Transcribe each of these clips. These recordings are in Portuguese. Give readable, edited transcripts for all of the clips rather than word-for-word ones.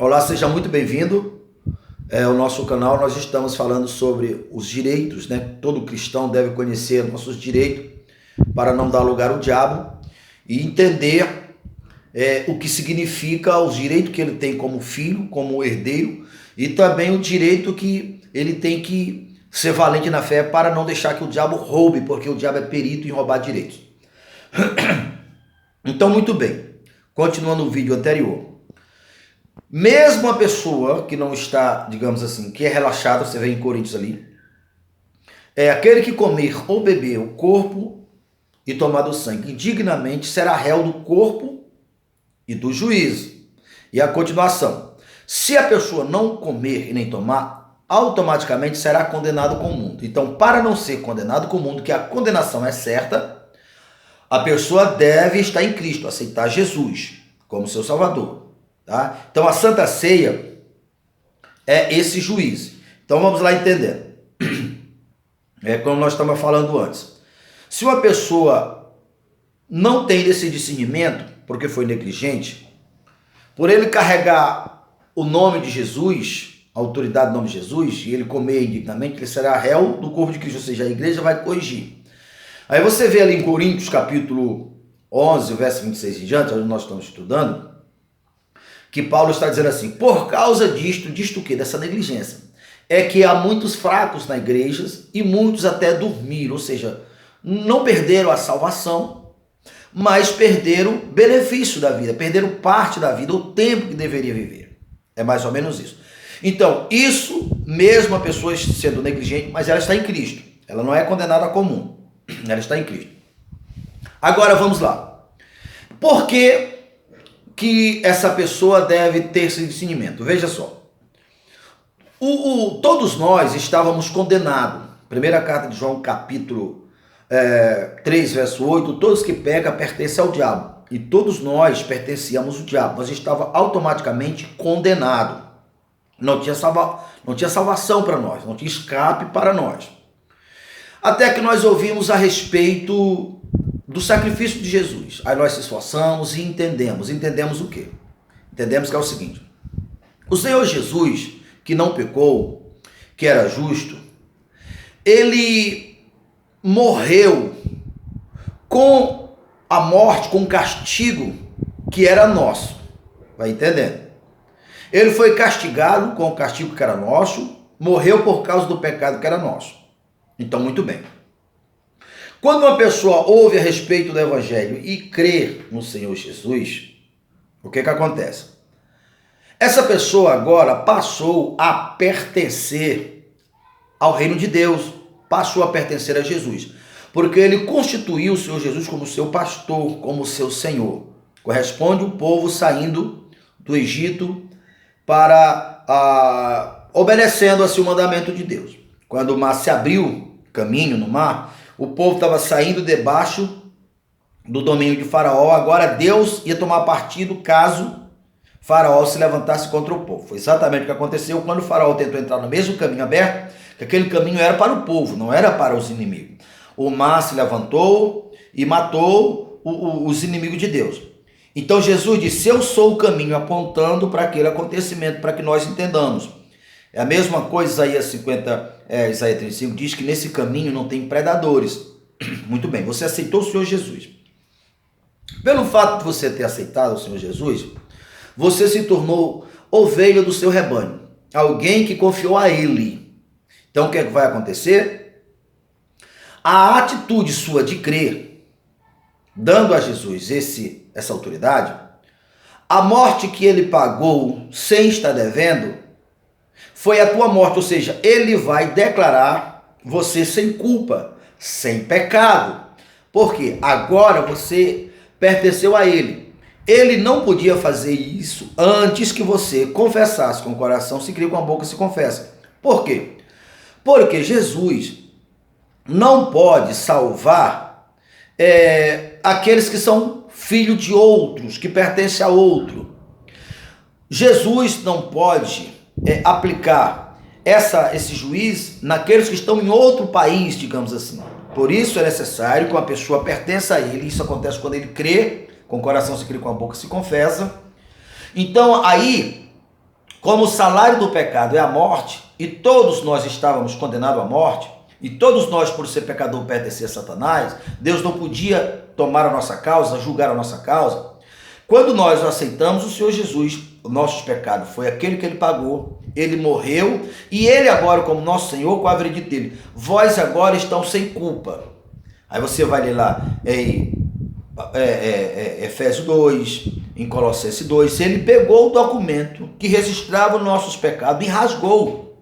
Olá, seja muito bem-vindo ao nosso canal. Nós estamos falando sobre os direitos, né? Todo cristão deve conhecer nossos direitos para não dar lugar ao diabo e entender o que significa os direitos que ele tem como filho, como herdeiro, e também o direito que ele tem que ser valente na fé para não deixar que o diabo roube, porque o diabo é perito em roubar direitos. Então, muito bem, continuando o vídeo anterior. Mesmo a pessoa que não está, digamos assim, que é relaxada, você vê em Coríntios ali, é aquele que comer ou beber o corpo e tomar do sangue indignamente será réu do corpo e do juízo. E a continuação: se a pessoa não comer e nem tomar, automaticamente será condenado com o mundo. Então, para não ser condenado com o mundo, que a condenação é certa, a pessoa deve estar em Cristo, aceitar Jesus como seu Salvador. Tá? Então, a Santa Ceia é esse juízo. Então, vamos lá entender. Como nós estamos falando antes. Se uma pessoa não tem esse discernimento, porque foi negligente, por ele carregar o nome de Jesus, a autoridade do nome de Jesus, e ele comer indignamente, ele será réu do corpo de Cristo, ou seja, a igreja vai corrigir. Aí você vê ali em Coríntios, capítulo 11, verso 26 em diante, onde nós estamos estudando, que Paulo está dizendo assim: por causa disto o quê? Dessa negligência. É que há muitos fracos na igreja e muitos até dormiram, ou seja, não perderam a salvação, mas perderam o benefício da vida, perderam parte da vida, o tempo que deveria viver. É mais ou menos isso. Então, isso mesmo a pessoa sendo negligente, mas ela está em Cristo. Ela não é condenada comum. Ela está em Cristo. Agora vamos lá. Por que essa pessoa deve ter esse discernimento? Veja só. Todos nós estávamos condenados. Primeira carta de João, capítulo 3, verso 8. Todos que pecam pertencem ao diabo. E todos nós pertencíamos ao diabo. Nós estávamos automaticamente condenados. Não tinha salvação para nós. Não tinha escape para nós. Até que nós ouvimos a respeito do sacrifício de Jesus. Aí nós se esforçamos e entendemos. Entendemos o quê? Entendemos que é o seguinte: o Senhor Jesus, que não pecou, que era justo, ele morreu com a morte, com o castigo que era nosso. Vai entendendo? Ele foi castigado com o castigo que era nosso, morreu por causa do pecado que era nosso. Então, muito bem. Quando uma pessoa ouve a respeito do Evangelho e crê no Senhor Jesus, o que acontece? Essa pessoa agora passou a pertencer ao reino de Deus, passou a pertencer a Jesus, porque ele constituiu o Senhor Jesus como seu pastor, como seu Senhor. Corresponde o povo saindo do Egito obedecendo assim o mandamento de Deus. Quando o mar se abriu, caminho no mar, o povo estava saindo debaixo do domínio de Faraó. Agora Deus ia tomar partido caso Faraó se levantasse contra o povo. Foi exatamente o que aconteceu quando o Faraó tentou entrar no mesmo caminho aberto, que aquele caminho era para o povo, não era para os inimigos. O mar se levantou e matou os inimigos de Deus. Então Jesus disse: eu sou o caminho, apontando para aquele acontecimento, para que nós entendamos. É a mesma coisa, Isaías 35 diz que nesse caminho não tem predadores. Muito bem, você aceitou o Senhor Jesus. Pelo fato de você ter aceitado o Senhor Jesus, você se tornou ovelha do seu rebanho, alguém que confiou a Ele. Então o que é que vai acontecer? A atitude sua de crer, dando a Jesus essa autoridade, a morte que Ele pagou sem estar devendo, foi a tua morte, ou seja, ele vai declarar você sem culpa, sem pecado. Porque agora você pertenceu a ele. Ele não podia fazer isso antes que você confessasse com o coração, se crê com a boca, se confessa. Por quê? Porque Jesus não pode salvar aqueles que são filhos de outros, que pertencem a outro. Jesus não pode aplicar esse juiz naqueles que estão em outro país, digamos assim. Por isso é necessário que uma pessoa pertença a ele. Isso acontece quando ele crê, com o coração se crê, com a boca se confessa. Então aí como o salário do pecado é a morte, e todos nós estávamos condenados à morte, e todos nós, por ser pecador, pertencer a Satanás, Deus não podia tomar a nossa causa, julgar a nossa causa. Quando nós aceitamos o Senhor Jesus, o nosso pecado foi aquele que ele pagou, ele morreu, e ele agora, como nosso Senhor, com a veredito dele, vós agora estão sem culpa. Aí você vai ler lá Efésios 2, em Colossenses 2, ele pegou o documento que registrava os nossos pecados e rasgou,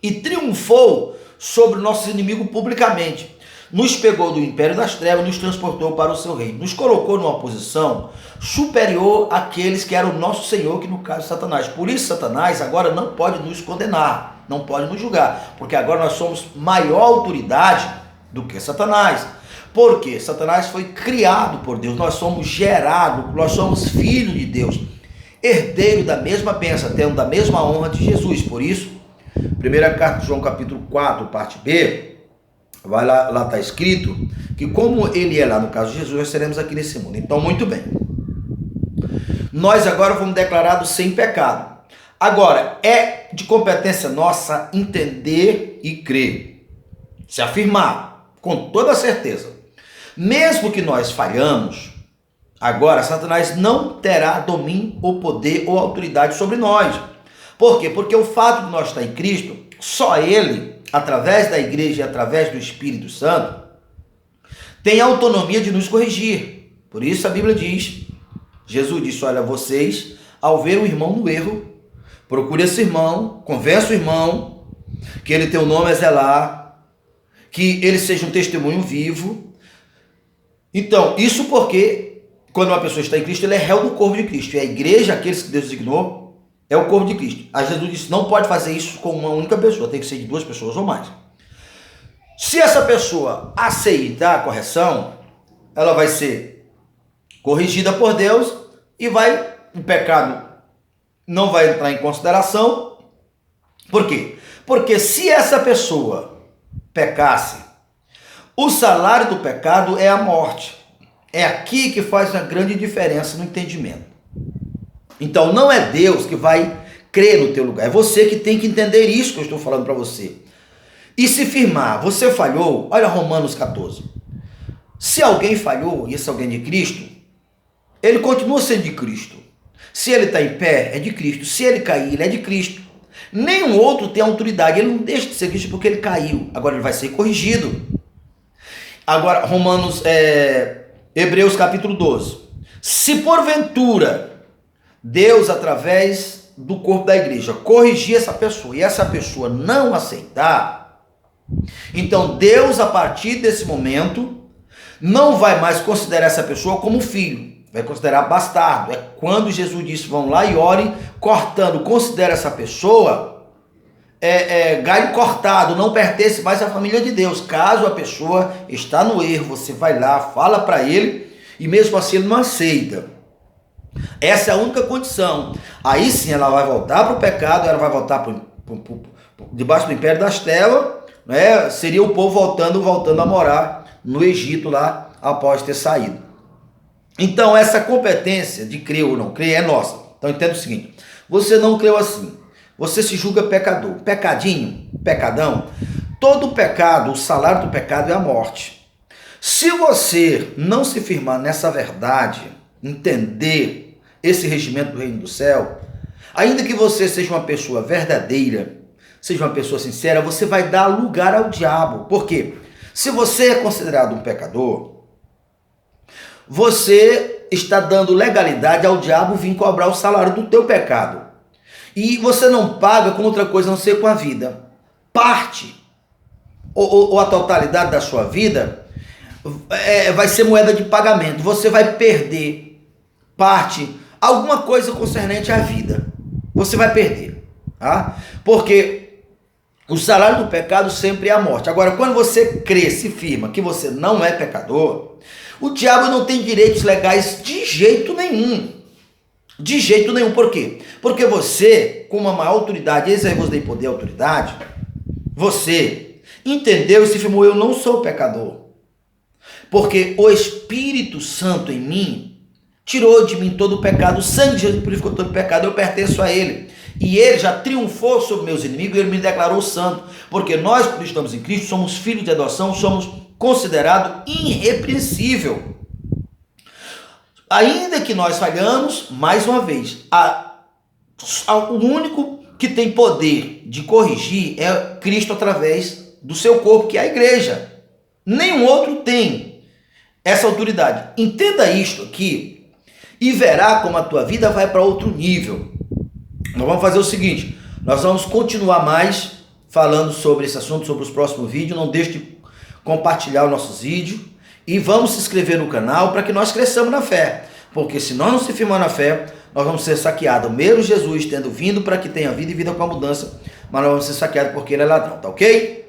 e triunfou sobre o nosso inimigo publicamente. Nos pegou do império das trevas, nos transportou para o seu reino, nos colocou numa posição superior àqueles que eram o nosso Senhor, que no caso é Satanás. Por isso Satanás agora não pode nos condenar, não pode nos julgar, porque agora nós somos maior autoridade do que Satanás. Porque Satanás foi criado por Deus, nós somos gerados, nós somos filhos de Deus, herdeiro da mesma bênção, tendo da mesma honra de Jesus. Por isso, primeira carta de João capítulo 4, parte B, vai lá está escrito que como ele é lá no caso de Jesus, nós seremos aqui nesse mundo. Então, muito bem. Nós agora fomos declarados sem pecado. Agora, é de competência nossa entender e crer. Se afirmar, com toda certeza. Mesmo que nós falhamos, agora Satanás não terá domínio ou poder ou autoridade sobre nós. Por quê? Porque o fato de nós estar em Cristo, só ele, através da igreja e através do Espírito Santo, tem autonomia de nos corrigir. Por isso a Bíblia diz, Jesus disse, olha, vocês, ao ver o irmão no erro, procure esse irmão, converse o irmão, que ele tem o nome a zelar, que ele seja um testemunho vivo. Então, isso porque, quando uma pessoa está em Cristo, ele é réu do corpo de Cristo. E a igreja, aqueles que Deus designou, é o corpo de Cristo. Aí Jesus disse, não pode fazer isso com uma única pessoa, tem que ser de 2 pessoas ou mais. Se essa pessoa aceitar a correção, ela vai ser corrigida por Deus e o pecado não vai entrar em consideração. Por quê? Porque se essa pessoa pecasse, o salário do pecado é a morte. É aqui que faz uma grande diferença no entendimento. Então não é Deus que vai crer no teu lugar, é você que tem que entender isso que eu estou falando para você. E se firmar, você falhou, olha Romanos 14. Se alguém falhou, e esse alguém de Cristo, ele continua sendo de Cristo. Se ele está em pé, é de Cristo. Se ele cair, ele é de Cristo. Nenhum outro tem autoridade, ele não deixa de ser Cristo porque ele caiu. Agora ele vai ser corrigido. Agora, Hebreus capítulo 12. Se porventura Deus, através do corpo da igreja, corrigir essa pessoa e essa pessoa não aceitar, então Deus, a partir desse momento, não vai mais considerar essa pessoa como filho, vai considerar bastardo. É quando Jesus disse, vão lá e orem, cortando, considera essa pessoa galho cortado, não pertence mais à família de Deus. Caso a pessoa está no erro, você vai lá, fala para ele, e mesmo assim ele não aceita. Essa é a única condição. Aí sim ela vai voltar para o pecado, ela vai voltar debaixo do império das trevas, né? Seria o povo voltando a morar no Egito lá, após ter saído. Então essa competência de crer ou não crer é nossa. Então entenda o seguinte, você não creu assim, você se julga pecador, pecadinho, pecadão. Todo pecado, o salário do pecado é a morte. Se você não se firmar nessa verdade, entender esse regimento do reino do céu, ainda que você seja uma pessoa verdadeira, seja uma pessoa sincera, você vai dar lugar ao diabo. Por quê? Se você é considerado um pecador, você está dando legalidade ao diabo vir cobrar o salário do teu pecado. E você não paga com outra coisa a não ser com a vida. Parte ou a totalidade da sua vida vai ser moeda de pagamento. Você vai perder parte, alguma coisa concernente à vida. Você vai perder. Tá? Porque o salário do pecado sempre é a morte. Agora, quando você crê, se firma que você não é pecador, o diabo não tem direitos legais de jeito nenhum. De jeito nenhum. Por quê? Porque você, com uma maior autoridade, esse aí vos dei poder e autoridade, você entendeu e se firmou, eu não sou pecador. Porque o Espírito Santo em mim tirou de mim todo o pecado, o sangue de Jesus purificou todo o pecado, eu pertenço a Ele. E Ele já triunfou sobre meus inimigos, Ele me declarou santo, porque nós que estamos em Cristo, somos filhos de adoção, somos considerados irrepreensível. Ainda que nós falhamos, mais uma vez, o único que tem poder de corrigir é Cristo através do seu corpo, que é a igreja. Nenhum outro tem essa autoridade. Entenda isto aqui e verá como a tua vida vai para outro nível. Nós vamos fazer o seguinte, nós vamos continuar mais falando sobre esse assunto, sobre os próximos vídeos. Não deixe de compartilhar os nossos vídeos e vamos se inscrever no canal para que nós cresçamos na fé. Porque se nós não se firmar na fé, nós vamos ser saqueados. Mesmo Jesus tendo vindo para que tenha vida e vida com abundância, mas nós vamos ser saqueados porque Ele é ladrão, tá ok?